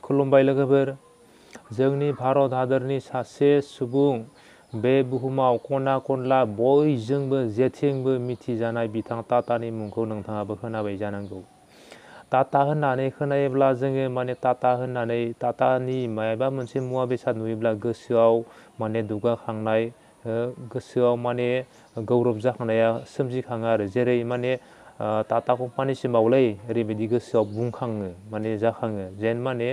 खुलुमबाय लोगोफोर। जोंनि भारत हादरनि सासे सुबुं, बे बुहुमाव खना खनला बयजोंबो जेथिंबो मिथिजानाय बिथां टाटानि मुंखौ नोंथाङाबो खोनाबाय जानांगौ। टाटा होननानै खोनायोब्ला जोङो माने टाटा होननानै टाटानि माबा मोनसे मुवा बेसाद नुयोब्ला गोसोआव माने दुगाखांनाय, गोसोआव माने गौरब जाखांनाया सोमजिखाङो आरो। जेरै माने टाटा कम्पानिसिमावलै ओरैबायदि गोसोआव बुंखाङो, माने जाखाङो जेन माने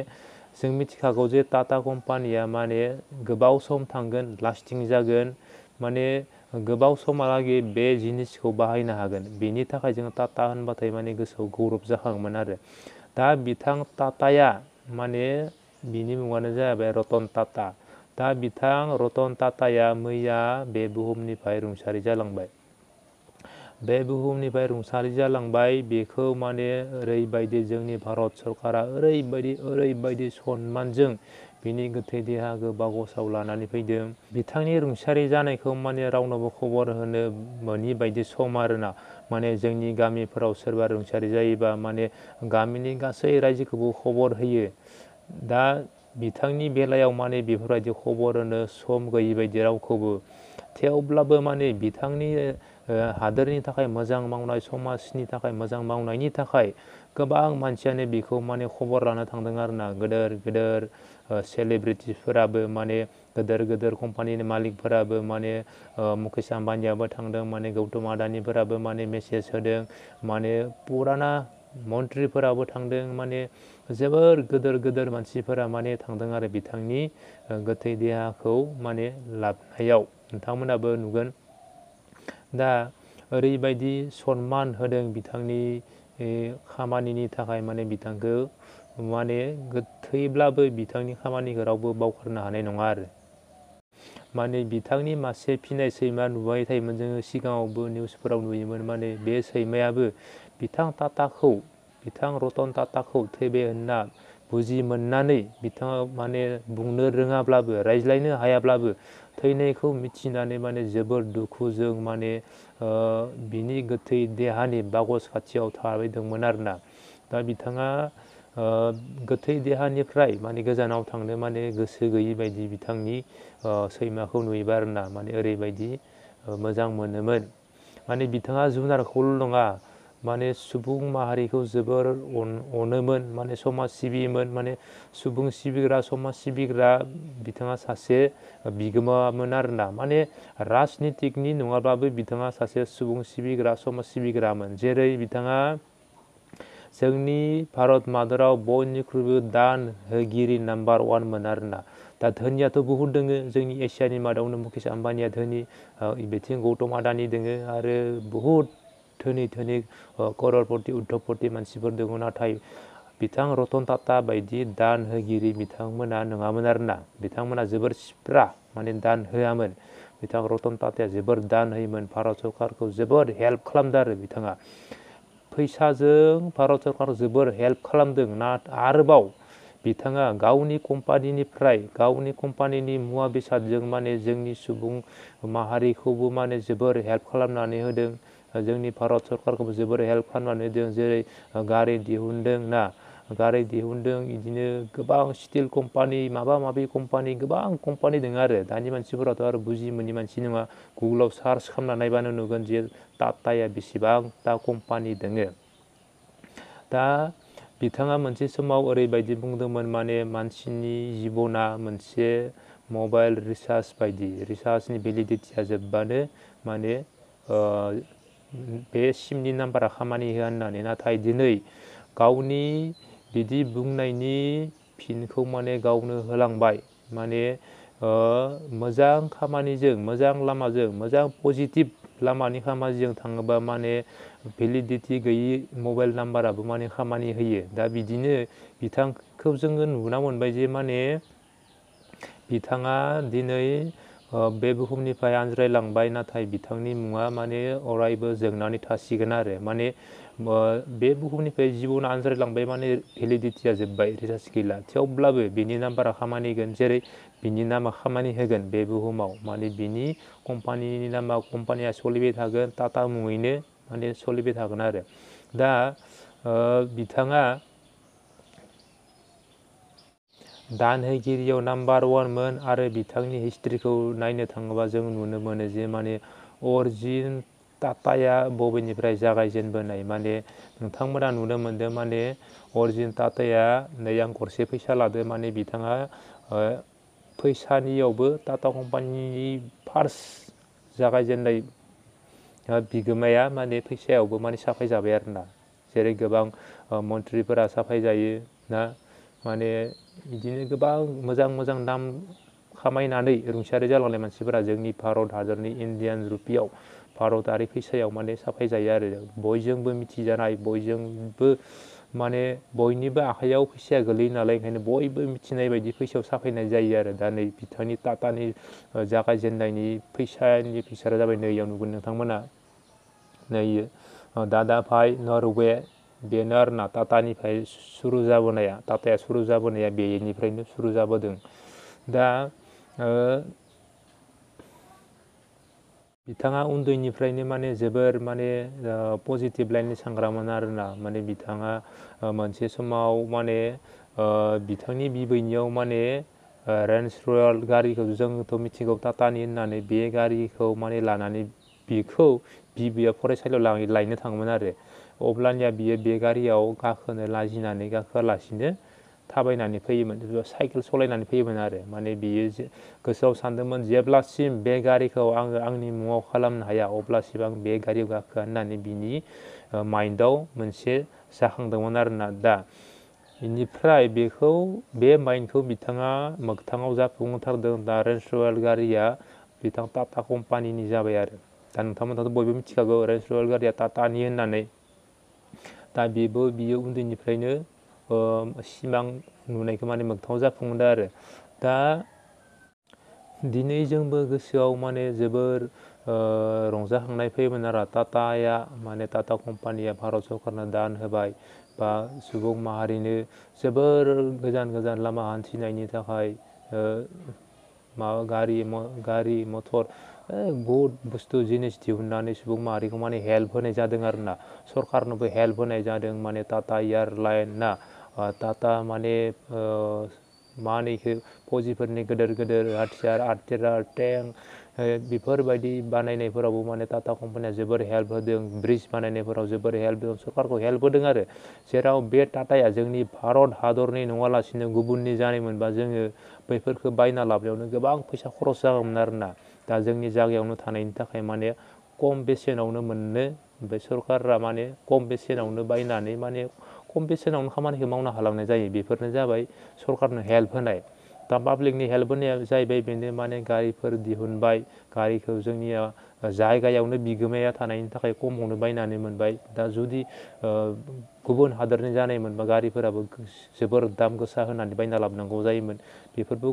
जों मिथिखागौ जे टाटा कम्पानिया माने गोबाव सम थांगोन, लास्टिं जागोन, माने गोबाव समहालागै बे जिनिसखौ बाहायनो हागोन। बेनि थाखाय जों टाटा होनबाथाय माने गोसोआव गौरब जाखाङोमोन आरो। दा बिथां टाटाया माने बिनि मुङानो जाबाय रतन टाटा। दा बिथां रतन टाटाया मैया बे बुहुमनिफ्राय रुंसारि जालांबाय। बे बुहुमनिफ्राय रुंसारि जालांबाय, बेखौ माने ओरैबायदि जोंनि भारत सरकारा ओरैबायदि सनमानजों बिनि गोथै देहाखौ बाकसाव लानानै फैदों। बिथांनि रुंसारि जानायखौ माने रावनोबो खबर होनो मोनि बायदि सम आरोना। माने जोंनि गामिफोराव सोरबा रुंसारि जायोबा माने गामिनि गासै रायजोखौबो खबर होयो। दा बिथांनि बेलायाव माने बेफोरबायदि खबर होनो सम गैयि बायदि रावखौबो। थेवब्लाबो माने बिथांनि हादोरनि थाखाय मोजां मावनाय, समाजनि थाखाय मोजां मावनायनि थाखाय गोबां मानसियानो बेखौ माने खबर लानो थांदों आरोना। गोदोर गोदोर सेलिब्रिटिफोराबो माने गोदोर कम्पानिनि मालिकफोराबो माने मुकेश आम्बानियाबो थांदों, माने गौतम आदानिफोराबो माने मेसेज होदों, माने पुराना मन्थ्रिफोराबो थांदों, माने जोबोर गोदोर मानसिफोरा माने थांदों आरो बिथांनि गोथै देहाखौ माने लाबोनायाव। नोंथांमोनाबो नुगोन। दा ओरैबायदि सनमान होदों बिथांनि खामानिनि थाखाय, माने बिथांखौ माने गोथैब्लाबो बिथांनि खामानिखौ रावबो बावगारनो हानाय नङा आरो। माने बिथांनि मासे फिनाय सैमा नुबाय थायोमोन जोङो, सिगाङावबो निउसफोराव नुयोमोन। माने बे सैमायाबो बिथां टाटाखौ, बिथां रतन टाटाखौ थैबाय होनना बुजि मोननानै बिथाङा माने बुंनो रोङाब्लाबो, रायज्लायनो हायाब्लाबो थैनायखौ मिथिनानै माने जोबोर दुखुजों माने बिनि गोथै देहानि बाकस खाथियाव थाबाय दंमोन आरोना। दा बिथाङा गोथै देहानिफ्राय माने गोजानाव थांनो माने गोसो गैयि बायदि बिथांनि सैमाखौ नुयोबा आरोना। माने ओरैबायदि मोजां मोनोमोन। माने बिथाङा जुनारखौल' नङा, माने सुबुं माहारिखौ जोबोर अनोमोन, माने समाज सिबियोमोन। माने सुबुं सिबिग्रा, समाज सिबिग्रा बिथाङा सासे बिगोमामोन आरोना। माने राजनितिकनि नङाब्लाबो बिथाङा सासे सुबुं सिबिग्रा, समाज सिबिग्रामोन। जेरै बिथाङा जोंनि भारत हादराव बयनिख्रुइबो दान होगिरि नाम्बार 1 मोन आरोना। दा धोनियाथ' बहुद दोङो, जोंनि एसियानि मादावनो मुकेश आम्बानिया धोनि, बिथिं गौतम आदानि दोङो, आरो बहुद धोनि कररपति उद्धबपति मानसिफोर दङ। नाथाय बिथां रतन टाटा बायदि दान होगिरि बिथांमोना नङामोन आरोना। बिथांमोना जोबोर सिप्रा, माने दान होआमोन। बिथां रतन टाटाया जोबोर दान होयोमोन, भारत सरकारखौ जोबोर हेल्प खालामदों आरो बिथाङा। फैसाजों भारत सरकारखौ जोबोर हेल्प खालामदों। आरोबाव बिथाङा गावनि कम्पानिनिफ्राय, गावनि कम्पानिनि मुवा बेसादजों माने जोंनि सुबुं माहारिखौबो माने जोबोर हेल्प खालामनानै होदों। जोंनि भारत सरकारखौबो जोबोर हेल्प खालामनानै होदों। जेरै गारि दिहुनदों ना, गारि दिहुनदों, बिदिनो गोबां स्टिल कम्पानि, माबा माबि कम्पानि, गोबां कम्पानि दङ आरो। दानि मानसिफोराथ' आरो बुजि मोनि मानसि नङा, गुगोलाव सार्च खालामना नायबानो नुगोन जे टाटाया बेसेबांथा कम्पानि दोङो। दा बिथाङा मोनसे समाव ओरैबायदि बुंदोंमोन, माने मानसिनि जिबना मोनसे मबाइल रिसार्ज बायदि, रिसार्जनि भेलिडिटिया जोबबानो माने बे सिमनि नाम्बारा खामानि होआ होननानै। नाथाय दिनै गावनि बिदि बुंनायनि फिनखौ माने गावनो होलांबाय। माने मोजां खामानिजों, मोजां लामाजों, मोजां पजिटिभ लामानि खामानिजों थाङोबा माने भेलिडिटि गैयि मबाइल नाम्बाराबो माने खामानि होयो। दा बिदिनो बिथांखौ जोङो नुना मोनबाय जे माने बिथाङा दिनै बे बुहुमनिफ्राय आनज्रायलांबाय, नाथाय बिथांनि मुङा माने अरायबो जोंनानै थासिगोन आरो। माने बे बुहुमनिफ्राय जिबना आनज्रायलांबाय, माने भेलिडिटिया जोब्बाय, रिसार्ज गैला। थेवब्लाबो बिनि नाम्बारा खामानि होगोन। जेरै बिनि नामा खामानि होगोन बे बुहुमाव, माने बिनि कम्पानिनि नामा, कम्पानिया सोलिबाय थागोन, टाटा मुङैनो माने सोलिबाय थागोन आरो। दा बिथाङा दान होगिरियाव नाम्बार 1मोन आरो बिथांनि हिस्ट्रिखौ नायनो थाङोबा जों नुनो मोनो जे माने अरिजिन टाटाया बबेनिफ्राय जागायजेनबोनाय माने नोंथांमोना नुनो मोनदों माने अरिजिन टाटाया नै आं गरसे फैसा लादो माने बिथाङा फैसानियावबो टाटा कम्पानिनि फार्स्ट जागायजेननाय बिगोमाया माने फैसायावबो माने साफाय जाबाय आरोना जेरै गोबां मन्थ्रिफोरा साफाय जायो ना माने बिदिनो गोबां मोजां मोजां नाम खामायनानै रुंसारि जालांनाय मानसिफोरा जोंनि भारत हादरनि इण्डियान रुपियाव भारतारि फैसायाव माने साफाय जायो आरो बयजोंबो मिथिजानाय बयजोंबो माने बयनिबो आखाइयाव फैसाया गोलैयो नालाय ओंखायनो बयबो मिथिनाय बायदि फैसायाव साफायनाय जायो आरो दा नै बिथांनि टाटानि जागायजेननायनि फैसाया जाबाय नैयाव नुगोन नोंथांमोना नै दादा भाई नरवे बेनो आरोना टाटानिफ्राय सुरु जाबोनाया टाटाया सुरु जाबोनाया बेनिफ्रायनो सुरु जाबोदों दा बिथाङा उन्दैनिफ्रायनो माने जोबोर माने पजिटिभ लाइननि सांग्रांमोन आरोना माने बिथाङा मोनसे समाव माने बिथांनि बिबैनियाव माने रेन्ज रयेल गारिखौ जोंथ' मिथिगौ टाटानि होननानै बे गारिखौ माने लानानै बिखौ बिबैया फरायसालियाव लायनो थाङोमोन आरो अब्लानिया बियो बे गारियाव गाखोनो लाजिनानै गाखोआलासिनो थाबायनानै फैयोमोन साइकेल सालायनानै फैयोमोन आरो माने बियो गोसोआव सानदोंमोन जेब्लासिम बे गारिखौ आङो आंनि मुङाव खालामनो हाया अब्लासिम आं बे गारियाव गाखोआ होननानै बिनि माइन्डआव मोनसे जाखांदोंमोन आरोना दा बेनिफ्राय बे माइन्डखौ बिथाङा मोगथाङाव जाफुंहोथारदों दा रेन्ज रयेल गारिया बिथां टाटा कम्पानिनि जाबाय आरो दा नोंथांमोनहाथ' बयबो मिथिखागौ रेन्ज रयेल गारिया टाटानि होननानै दा बियो उन्दैनिफ्रायनो सिमां नुनायखौ माने मोगथाङाव जाफुंहोदों आरो दा दिनै जोंबो गोसोआव माने जोबोर रंजाखांनाय फैयोमोन आरो टाटाया माने टाटा कम्पानिया भारत सरकारनो दान होबाय बा सुबुं माहारिनो जोबोर गोजान गोजान लामा हान्थिनायनि थाखाय माबा गारि मथर बहुद बुस्थु जिनिस दिहुननानै सुबुं माहारिखौ माने हेल्प होनाय जादों आरोना सरकारनोबो हेल्प होनाय जादों माने टाटा एयारलाइन ना टाटा माने मा होनो इखो फौजिफोरनि गेदेर गेदेर हाथियार आर्टिलारि टेंक बेफोरबायदि बानायनायफोरावबो माने टाटा कम्पानिया जोबोर हेल्प होदों ब्रिज बानायनायफोराव जोबोर हेल्प होदों सरकारखौ हेल्प होदों आरो जेराव बे टाटाया जोंनि भारत हादरनि नङालासिनो गुबुननि जानायमोनबा जोङो बैफोरखौ बायना लाबोनायावनो गोबां फैसा खरस जागौमोन आरोना दा जोंनि जायगायावनो थानायनि थाखाय माने खम बेसेनावनो मोननो ओमफ्राय सरकारा माने खम बेसेनावनो बायनानै माने खम बेसेनावनो खामानिखौ मावनो हालांनाय जायो बेफोरनो जाबाय सरकारनो हेल्प होनाय दा पाब्लिकनि हेल्प होनाया जाहैबाय बेनो माने गारिफोर दिहुनबाय गारिखौ जोंनिया जायगायावनो बिगोमाया थानायनि थाखाय खमावनो बायनानै मोनबाय दा जुदि गुबुन हादरनि जानायमोनबा गारिफोराबो जोबोर दाम गोसा होनानै बायना लाबोनांगौ जायोमोन बेफोरबो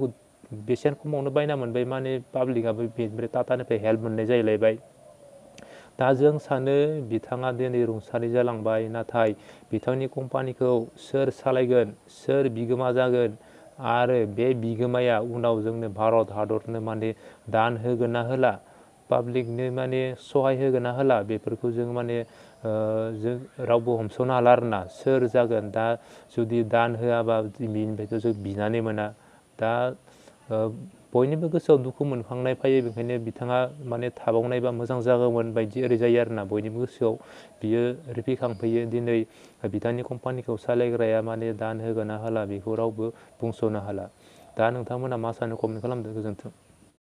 बेसेन खमावनो बायना मोनबाय माने पाब्लिकआबो बेनिफ्राय टाटानिफ्राय हेल्प मोननाय जाहैलायबाय दा जों सानो बिथाङा दिनै रुंसारि जालांबाय नाथाय बिथांनि कम्पानिखौ सोर सालायगोन सोर बिगोमा जागोन आरो बे बिगोमाया उनाव जोंनो भारत हादरनो माने दान होगोन ना होला पाब्लिकनो माने सहाय होगोन ना होला बेफोरखौ जों माने जों रावबो हमस'नो हाला आरोना सोर जागोन दा जुदि दान होआबा बिनिफ्रायथ' जों बिनानै मोना दा बयनिबो गोसोआव दुखु मोनखांनाय फैयो बेखायनो बिथाङा माने थाबावनायबा मोजां जागौमोन बायदि ओरै जायो आरोना बयनिबो गोसोआव बियो रिफिखांफैयो दिनै बिथांनि कम्पानिखौ सालायग्राया माने दान होगोन ना होला बेखौ रावबो बुंस'नो हाला दा नोंथांमोना मा सानो कमेन्ट खालामदो गोजोन्थों